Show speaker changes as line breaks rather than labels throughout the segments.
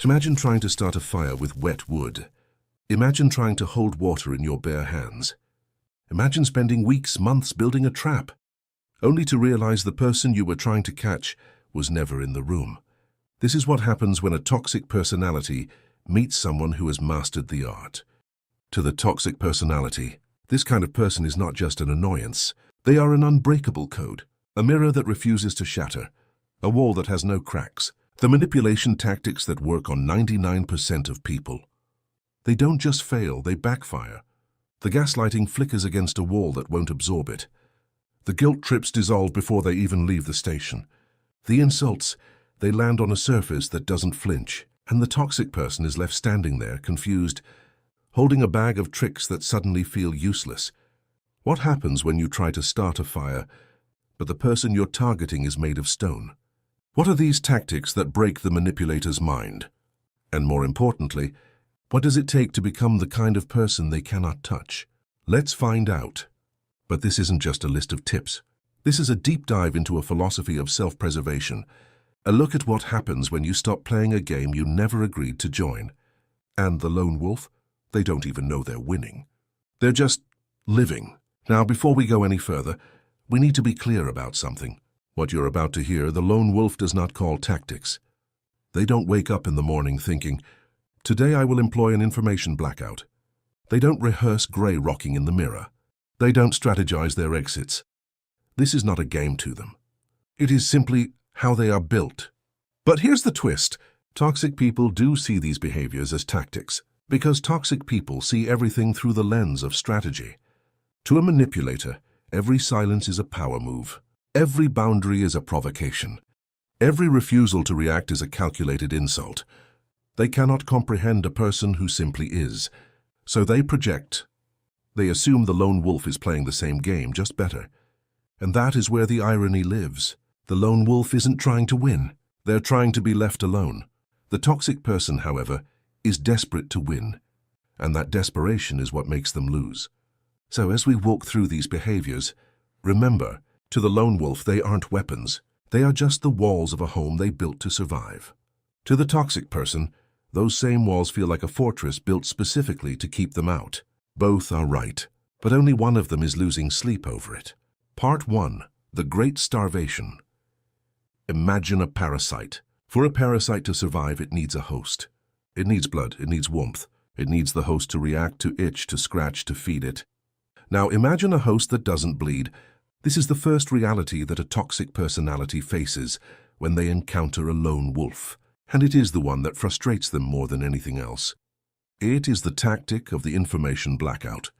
Imagine trying to start a fire with wet wood. Imagine trying to hold water in your bare hands. Imagine spending weeks, months building a trap, only to realize the person you were trying to catch was never in the room. This is what happens when a toxic personality meets someone who has mastered the art. To the toxic personality, this kind of person is not just an annoyance. They are an unbreakable code, a mirror that refuses to shatter, a wall that has no cracks. The manipulation tactics that work on 99% of people. They don't just fail, they backfire. The gaslighting flickers against a wall that won't absorb it. The guilt trips dissolve before they even leave the station. The insults, they land on a surface that doesn't flinch, and the toxic person is left standing there, confused, holding a bag of tricks that suddenly feel useless. What happens when you try to start a fire, but the person you're targeting is made of stone? What are these tactics that break the manipulator's mind? And more importantly, what does it take to become the kind of person they cannot touch? Let's find out. But this isn't just a list of tips. This is a deep dive into a philosophy of self-preservation, a look at what happens when you stop playing a game you never agreed to join. And the lone wolf? They don't even know they're winning. They're just living. Now, before we go any further, we need to be clear about something. What you're about to hear, the lone wolf does not call tactics. They don't wake up in the morning thinking, "Today I will employ an information blackout." They don't rehearse grey rocking in the mirror. They don't strategize their exits. This is not a game to them. It is simply how they are built. But here's the twist. Toxic people do see these behaviors as tactics, because toxic people see everything through the lens of strategy. To a manipulator, every silence is a power move. Every boundary is a provocation. Every refusal to react is a calculated insult. They cannot comprehend a person who simply is. So they project. They assume the lone wolf is playing the same game, just better. And that is where the irony lives. The lone wolf isn't trying to win. They're trying to be left alone. The toxic person, however, is desperate to win. And that desperation is what makes them lose. So as we walk through these behaviors, remember, to the lone wolf, they aren't weapons. They are just the walls of a home they built to survive. To the toxic person, those same walls feel like a fortress built specifically to keep them out. Both are right, but only one of them is losing sleep over it. Part 1. The Great Starvation. Imagine a parasite. For a parasite to survive, it needs a host. It needs blood, it needs warmth. It needs the host to react, to itch, to scratch, to feed it. Now imagine a host that doesn't bleed. This is the first reality that a toxic personality faces when they encounter a lone wolf, and it is the one that frustrates them more than anything else. It is the tactic of the information blackout.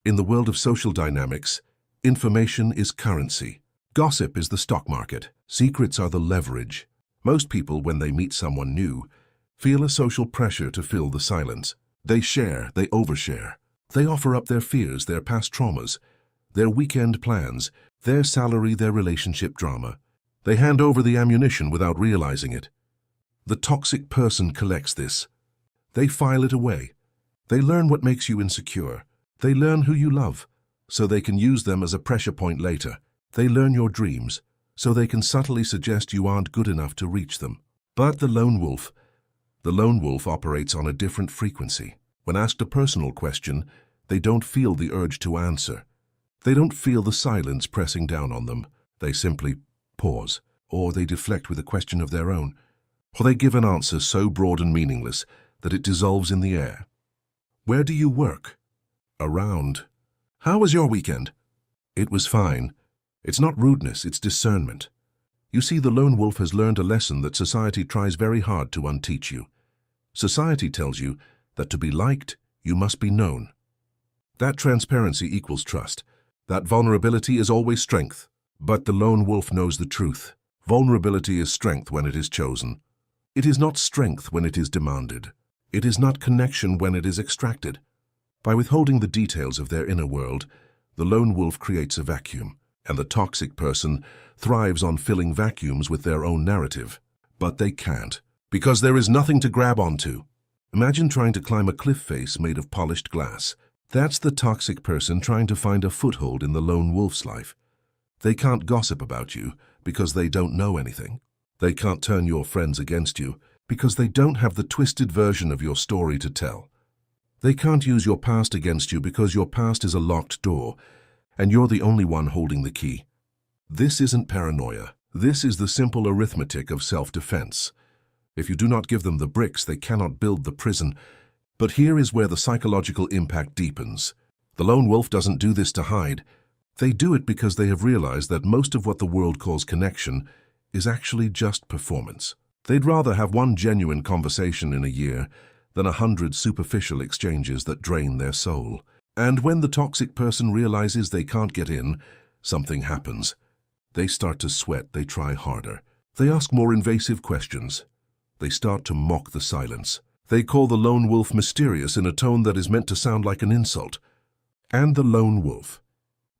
In the world of social dynamics, information is currency. Gossip is the stock market. Secrets are the leverage. Most people, when they meet someone new, feel a social pressure to fill the silence. They share, they overshare. They offer up their fears, their past traumas, their weekend plans, their salary, their relationship drama. They hand over the ammunition without realizing it. The toxic person collects this. They file it away. They learn what makes you insecure. They learn who you love, so they can use them as a pressure point later. They learn your dreams, so they can subtly suggest you aren't good enough to reach them. But the lone wolf operates on a different frequency. When asked a personal question, they don't feel the urge to answer. They don't feel the silence pressing down on them. They simply pause, or they deflect with a question of their own, or they give an answer so broad and meaningless that it dissolves in the air. Where do you work? Around. How was your weekend? It was fine. It's not rudeness, it's discernment. You see, the lone wolf has learned a lesson that society tries very hard to unteach you. Society tells you that to be liked, you must be known. That transparency equals trust. That vulnerability is always strength. But the lone wolf knows the truth. Vulnerability is strength when it is chosen. It is not strength when it is demanded. It is not connection when it is extracted. By withholding the details of their inner world, the lone wolf creates a vacuum, and the toxic person thrives on filling vacuums with their own narrative. But they can't, because there is nothing to grab onto. Imagine trying to climb a cliff face made of polished glass. That's the toxic person trying to find a foothold in the lone wolf's life. They can't gossip about you because they don't know anything. They can't turn your friends against you Because they don't have the twisted version of your story to tell. They can't use your past against you because your past is a locked door, and you're the only one holding the key. This isn't paranoia. This is the simple arithmetic of self-defense. If you do not give them the bricks, they cannot build the prison. But here is where the psychological impact deepens. The lone wolf doesn't do this to hide. They do it because they have realized that most of what the world calls connection is actually just performance. They'd rather have one genuine conversation in a year than 100 superficial exchanges that drain their soul. And when the toxic person realizes they can't get in, something happens. They start to sweat, they try harder. They ask more invasive questions. They start to mock the silence. They call the lone wolf mysterious in a tone that is meant to sound like an insult. And the lone wolf,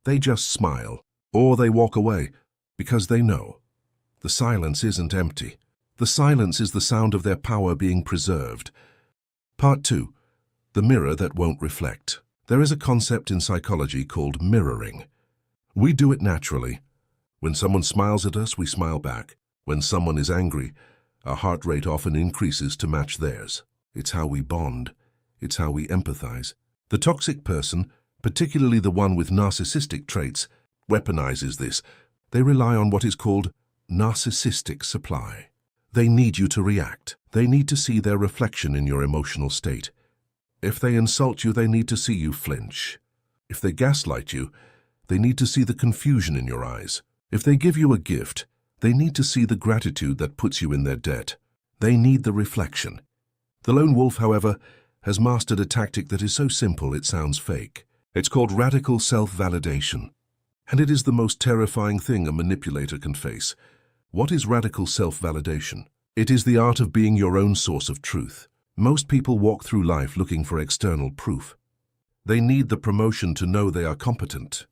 they just smile, or they walk away, because they know. The silence isn't empty. The silence is the sound of their power being preserved. Part 2. The mirror that won't reflect. There is a concept in psychology called mirroring. We do it naturally. When someone smiles at us, we smile back. When someone is angry, our heart rate often increases to match theirs. It's how we bond. It's how we empathize. The toxic person, particularly the one with narcissistic traits, weaponizes this. They rely on what is called narcissistic supply. They need you to react. They need to see their reflection in your emotional state. If they insult you, they need to see you flinch. If they gaslight you, they need to see the confusion in your eyes. If they give you a gift, they need to see the gratitude that puts you in their debt. They need the reflection. The lone wolf, however, has mastered a tactic that is so simple it sounds fake. It's called radical self-validation. And it is the most terrifying thing a manipulator can face. What is radical self-validation? It is the art of being your own source of truth. Most people walk through life looking for external proof. They need the promotion to know they are competent.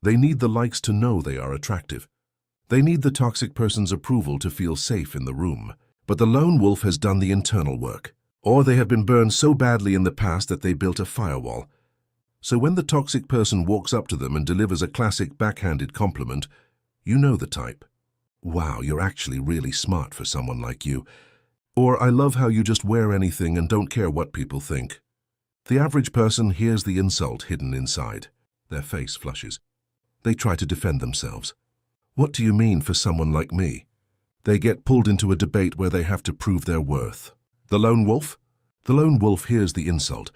They need the likes to know they are attractive. They need the toxic person's approval to feel safe in the room. But the lone wolf has done the internal work. Or they have been burned so badly in the past that they built a firewall. So when the toxic person walks up to them and delivers a classic backhanded compliment, you know the type. Wow, you're actually really smart for someone like you. Or I love how you just wear anything and don't care what people think. The average person hears the insult hidden inside. Their face flushes. They try to defend themselves. What do you mean for someone like me? They get pulled into a debate where they have to prove their worth. The lone wolf? The lone wolf hears the insult,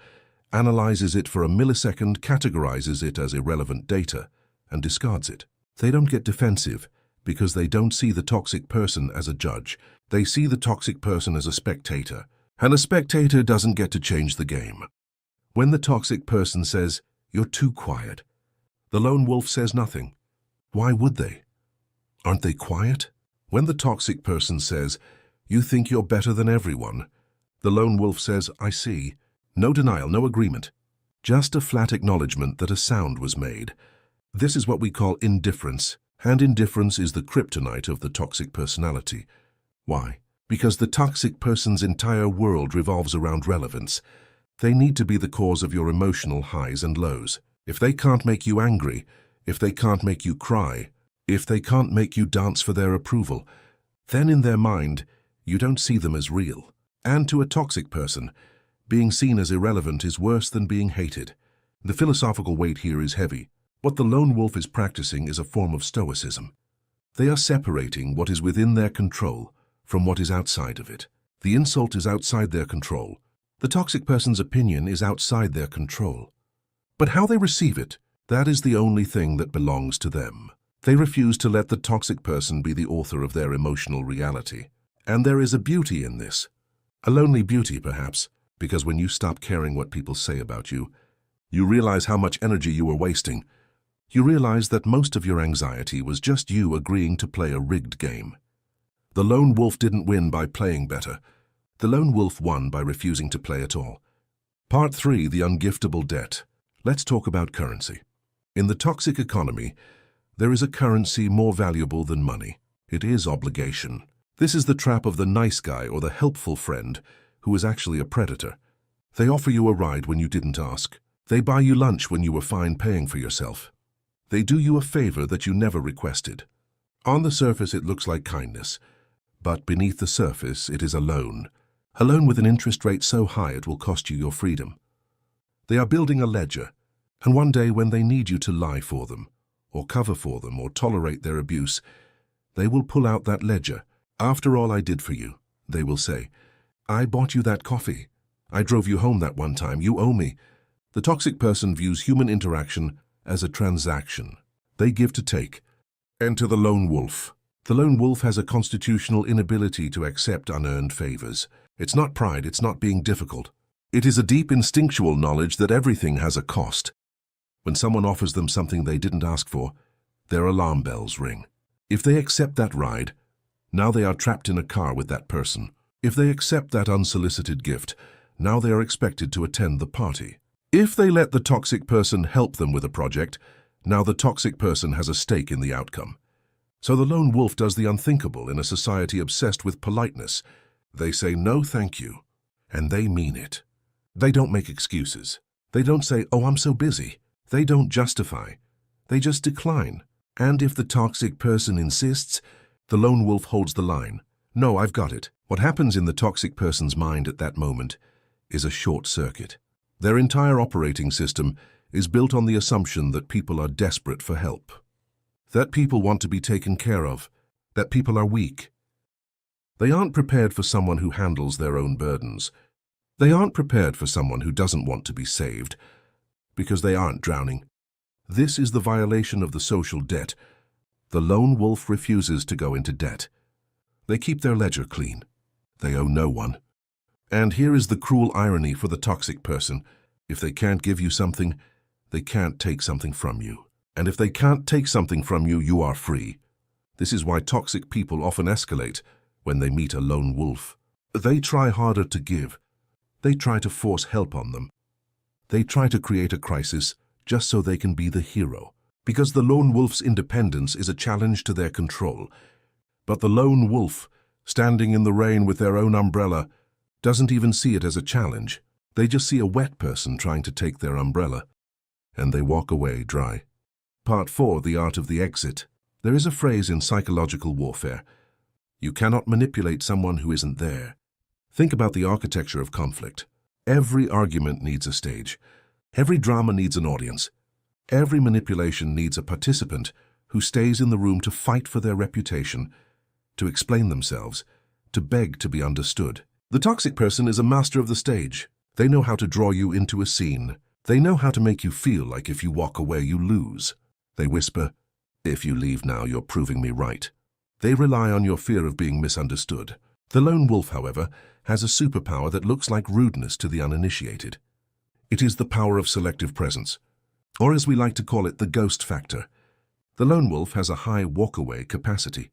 analyzes it for a millisecond, categorizes it as irrelevant data, and discards it. They don't get defensive because they don't see the toxic person as a judge. They see the toxic person as a spectator, and a spectator doesn't get to change the game. When the toxic person says, "You're too quiet," the lone wolf says nothing. Why would they? Aren't they quiet? When the toxic person says, "You think you're better than everyone," the lone wolf says, "I see." No denial, no agreement. Just a flat acknowledgement that a sound was made. This is what we call indifference, and indifference is the kryptonite of the toxic personality. Why? Because the toxic person's entire world revolves around relevance. They need to be the cause of your emotional highs and lows. If they can't make you angry, if they can't make you cry, if they can't make you dance for their approval, then in their mind, you don't see them as real. And to a toxic person, being seen as irrelevant is worse than being hated. The philosophical weight here is heavy. What the lone wolf is practicing is a form of stoicism. They are separating what is within their control from what is outside of it. The insult is outside their control. The toxic person's opinion is outside their control. But how they receive it, that is the only thing that belongs to them. They refuse to let the toxic person be the author of their emotional reality. And there is a beauty in this. A lonely beauty, perhaps, because when you stop caring what people say about you, you realize how much energy you were wasting. You realize that most of your anxiety was just you agreeing to play a rigged game. The lone wolf didn't win by playing better. The lone wolf won by refusing to play at all. Part 3, the ungiftable debt. Let's talk about currency. In the toxic economy, there is a currency more valuable than money. It is obligation. This is the trap of the nice guy or the helpful friend who is actually a predator. They offer you a ride when you didn't ask. They buy you lunch when you were fine paying for yourself. They do you a favor that you never requested. On the surface, it looks like kindness, but beneath the surface, it is a loan. a loan with an interest rate so high it will cost you your freedom. They are building a ledger, and one day when they need you to lie for them, or cover for them, or tolerate their abuse, they will pull out that ledger. After all I did for you, they will say, I bought you that coffee. I drove you home that one time. You owe me. The toxic person views human interaction as a transaction. They give to take. Enter the lone wolf. The lone wolf has a constitutional inability to accept unearned favors. It's not pride, it's not being difficult. It is a deep instinctual knowledge that everything has a cost. When someone offers them something they didn't ask for, their alarm bells ring. If they accept that ride, now they are trapped in a car with that person. If they accept that unsolicited gift, now they are expected to attend the party. If they let the toxic person help them with a project, now the toxic person has a stake in the outcome. So the lone wolf does the unthinkable in a society obsessed with politeness. They say no thank you, and they mean it. They don't make excuses. They don't say, oh, I'm so busy. They don't justify. They just decline. And if the toxic person insists, the lone wolf holds the line. No, I've got it. What happens in the toxic person's mind at that moment is a short circuit. Their entire operating system is built on the assumption that people are desperate for help, that people want to be taken care of, that people are weak. They aren't prepared for someone who handles their own burdens. They aren't prepared for someone who doesn't want to be saved, because they aren't drowning. This is the violation of the social debt. The lone wolf refuses to go into debt. They keep their ledger clean. They owe no one. And here is the cruel irony for the toxic person. If they can't give you something, they can't take something from you. And if they can't take something from you, you are free. This is why toxic people often escalate when they meet a lone wolf. They try harder to give. They try to force help on them. They try to create a crisis just so they can be the hero. Because the lone wolf's independence is a challenge to their control. But the lone wolf, standing in the rain with their own umbrella, doesn't even see it as a challenge. They just see a wet person trying to take their umbrella, and they walk away dry. Part 4, The Art of the Exit. There is a phrase in psychological warfare. You cannot manipulate someone who isn't there. Think about the architecture of conflict. Every argument needs a stage. Every drama needs an audience. Every manipulation needs a participant who stays in the room to fight for their reputation, to explain themselves, to beg to be understood. The toxic person is a master of the stage. They know how to draw you into a scene. They know how to make you feel like if you walk away, you lose. They whisper, if you leave now, you're proving me right. They rely on your fear of being misunderstood. The lone wolf, however, has a superpower that looks like rudeness to the uninitiated. It is the power of selective presence, or as we like to call it, the ghost factor. The lone wolf has a high walk-away capacity.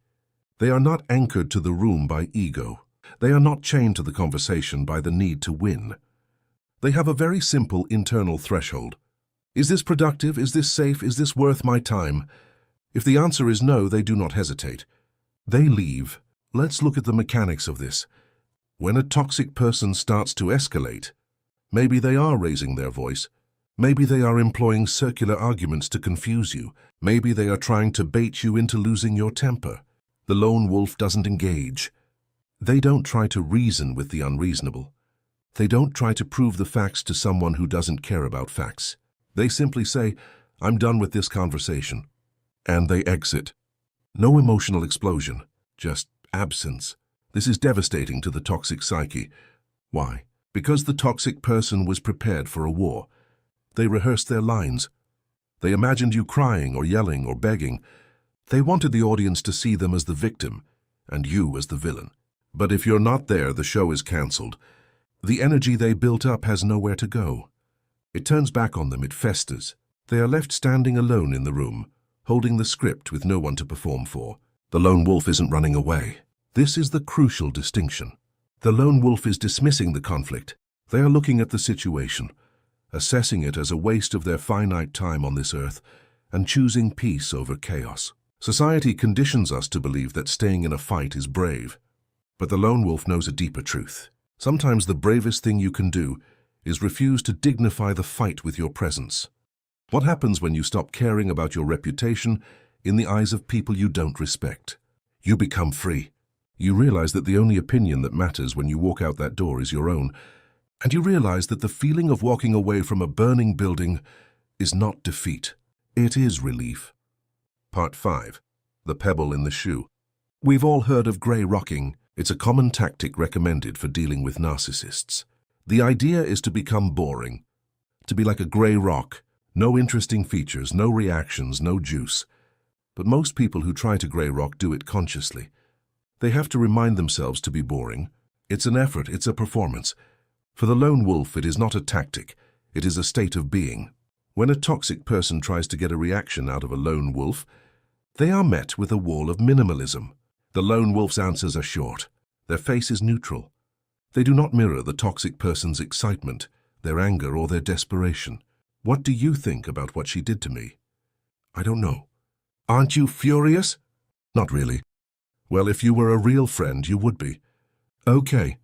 They are not anchored to the room by ego. They are not chained to the conversation by the need to win. They have a very simple internal threshold. Is this productive? Is this safe? Is this worth my time? If the answer is no, they do not hesitate. They leave. Let's look at the mechanics of this. When a toxic person starts to escalate, maybe they are raising their voice. Maybe they are employing circular arguments to confuse you. Maybe they are trying to bait you into losing your temper. The lone wolf doesn't engage. They don't try to reason with the unreasonable. They don't try to prove the facts to someone who doesn't care about facts. They simply say, I'm done with this conversation. And they exit. No emotional explosion, just absence. This is devastating to the toxic psyche. Why? Because the toxic person was prepared for a war. They rehearsed their lines. They imagined you crying or yelling or begging. They wanted the audience to see them as the victim and you as the villain. But if you're not there, the show is cancelled. The energy they built up has nowhere to go. It turns back on them, it festers. They are left standing alone in the room, holding the script with no one to perform for. The lone wolf isn't running away. This is the crucial distinction. The lone wolf is dismissing the conflict. They are looking at the situation, assessing it as a waste of their finite time on this earth, and choosing peace over chaos. Society conditions us to believe that staying in a fight is brave. But the lone wolf knows a deeper truth. Sometimes the bravest thing you can do is refuse to dignify the fight with your presence. What happens when you stop caring about your reputation in the eyes of people you don't respect? You become free. You realize that the only opinion that matters when you walk out that door is your own, and you realize that the feeling of walking away from a burning building is not defeat. It is relief. Part 5. The Pebble in the Shoe. We've all heard of grey rocking. It's a common tactic recommended for dealing with narcissists. The idea is to become boring, to be like a grey rock, no interesting features, no reactions, no juice. But most people who try to grey rock do it consciously. They have to remind themselves to be boring. It's an effort, it's a performance. For the lone wolf, it is not a tactic, it is a state of being. When a toxic person tries to get a reaction out of a lone wolf, they are met with a wall of minimalism. The lone wolf's answers are short. Their face is neutral. They do not mirror the toxic person's excitement, their anger, or their desperation. What do you think about what she did to me? I don't know. Aren't you furious? Not really. Well, if you were a real friend, you would be. Okay.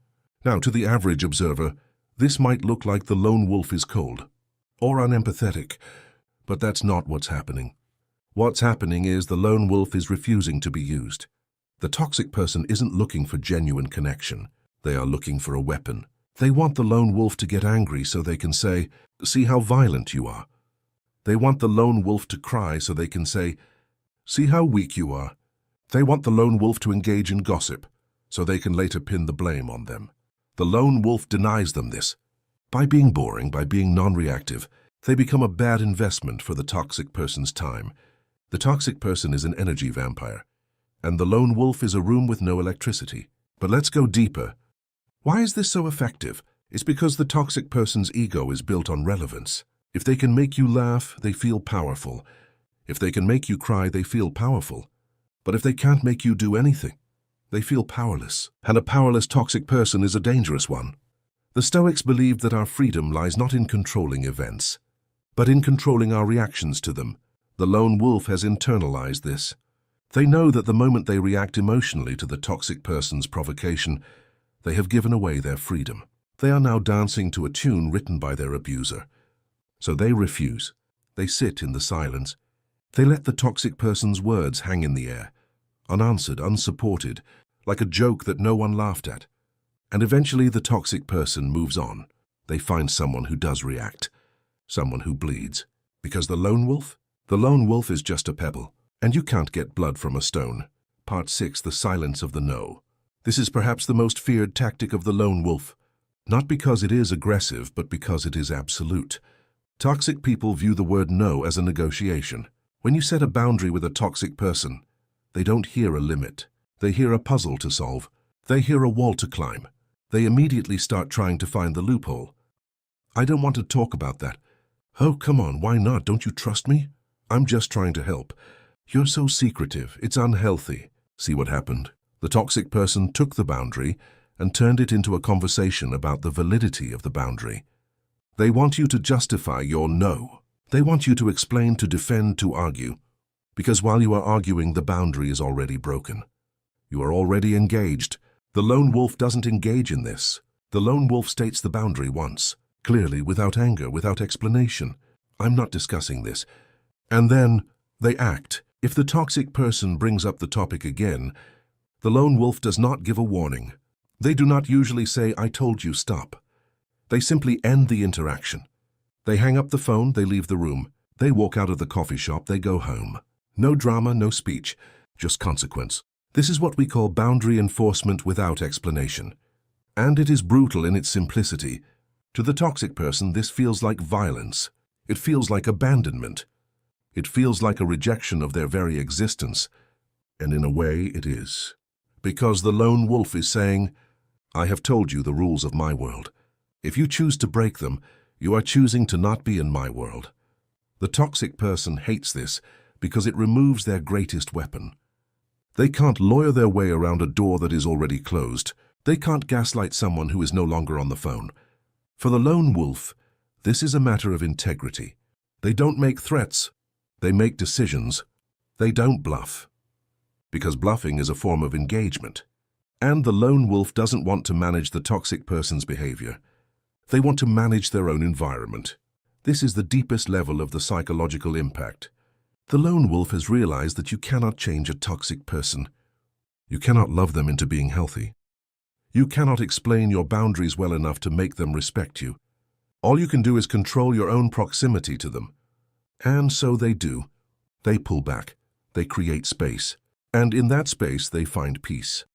Now, to the average observer, this might look like the lone wolf is cold or unempathetic, but that's not what's happening. What's happening is the lone wolf is refusing to be used. The toxic person isn't looking for genuine connection. They are looking for a weapon. They want the lone wolf to get angry so they can say, "See how violent you are." They want the lone wolf to cry so they can say, "See how weak you are." They want the lone wolf to engage in gossip so they can later pin the blame on them. The lone wolf denies them this. By being boring, by being non-reactive, they become a bad investment for the toxic person's time. The toxic person is an energy vampire, and the lone wolf is a room with no electricity. But let's go deeper. Why is this so effective? It's because the toxic person's ego is built on relevance. If they can make you laugh, they feel powerful. If they can make you cry, they feel powerful. But if they can't make you do anything, they feel powerless. And a powerless toxic person is a dangerous one. The Stoics believed that our freedom lies not in controlling events, but in controlling our reactions to them. The lone wolf has internalized this. They know that the moment they react emotionally to the toxic person's provocation, they have given away their freedom. They are now dancing to a tune written by their abuser. So they refuse. They sit in the silence. They let the toxic person's words hang in the air, unanswered, unsupported, like a joke that no one laughed at. And eventually the toxic person moves on. They find someone who does react, someone who bleeds. Because the lone wolf is just a pebble, and you can't get blood from a stone. Part 6, the silence of the no. This is perhaps the most feared tactic of the lone wolf, not because it is aggressive, but because it is absolute. Toxic people view the word no as a negotiation. When you set a boundary with a toxic person, they don't hear a limit. They hear a puzzle to solve. They hear a wall to climb. They immediately start trying to find the loophole. I don't want to talk about that. Oh, come on, why not? Don't you trust me? I'm just trying to help. You're so secretive. It's unhealthy. See what happened? The toxic person took the boundary and turned it into a conversation about the validity of the boundary. They want you to justify your no. They want you to explain, to defend, to argue. Because while you are arguing, the boundary is already broken. You are already engaged. The lone wolf doesn't engage in this. The lone wolf states the boundary once, clearly, without anger, without explanation. I'm not discussing this. And then they act. If the toxic person brings up the topic again, the lone wolf does not give a warning. They do not usually say, "I told you, stop." They simply end the interaction. They hang up the phone, they leave the room. They walk out of the coffee shop, they go home. No drama, no speech, just consequence. This is what we call boundary enforcement without explanation. And it is brutal in its simplicity. To the toxic person, this feels like violence. It feels like abandonment. It feels like a rejection of their very existence. And in a way, it is. Because the lone wolf is saying, "I have told you the rules of my world. If you choose to break them, you are choosing to not be in my world." The toxic person hates this because it removes their greatest weapon. They can't lawyer their way around a door that is already closed. They can't gaslight someone who is no longer on the phone. For the lone wolf, this is a matter of integrity. They don't make threats. They make decisions. They don't bluff. Because bluffing is a form of engagement. And the lone wolf doesn't want to manage the toxic person's behavior. They want to manage their own environment. This is the deepest level of the psychological impact. The lone wolf has realized that you cannot change a toxic person. You cannot love them into being healthy. You cannot explain your boundaries well enough to make them respect you. All you can do is control your own proximity to them. And so they do. They pull back. They create space. And in that space, they find peace.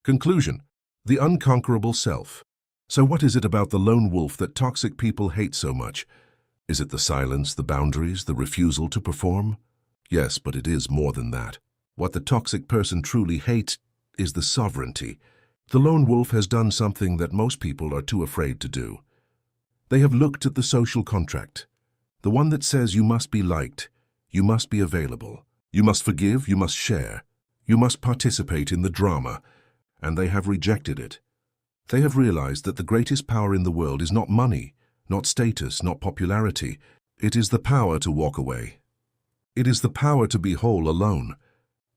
Conclusion: the unconquerable self. So what is it about the lone wolf that toxic people hate so much? Is it the silence, the boundaries, the refusal to perform? Yes, but it is more than that. What the toxic person truly hates is the sovereignty. The lone wolf has done something that most people are too afraid to do. They have looked at the social contract, the one that says you must be liked, you must be available, you must forgive, you must share, you must participate in the drama, and they have rejected it. They have realized that the greatest power in the world is not money, not status, not popularity. It is the power to walk away. It is the power to be whole alone.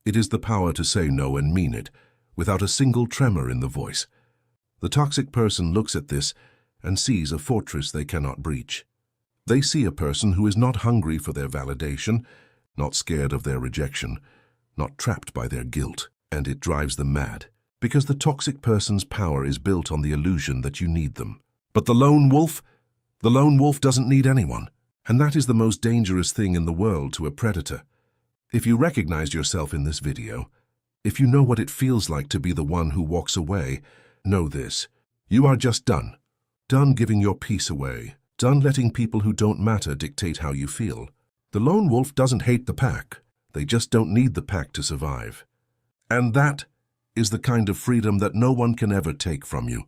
It is the power to say no and mean it, without a single tremor in the voice. The toxic person looks at this and sees a fortress they cannot breach. They see a person who is not hungry for their validation, not scared of their rejection, not trapped by their guilt, and it drives them mad, because the toxic person's power is built on the illusion that you need them. But the lone wolf doesn't need anyone, and that is the most dangerous thing in the world to a predator. If you recognize yourself in this video, if you know what it feels like to be the one who walks away, know this: you are just done. Done giving your peace away. Done letting people who don't matter dictate how you feel. The lone wolf doesn't hate the pack. They just don't need the pack to survive. And that is the kind of freedom that no one can ever take from you.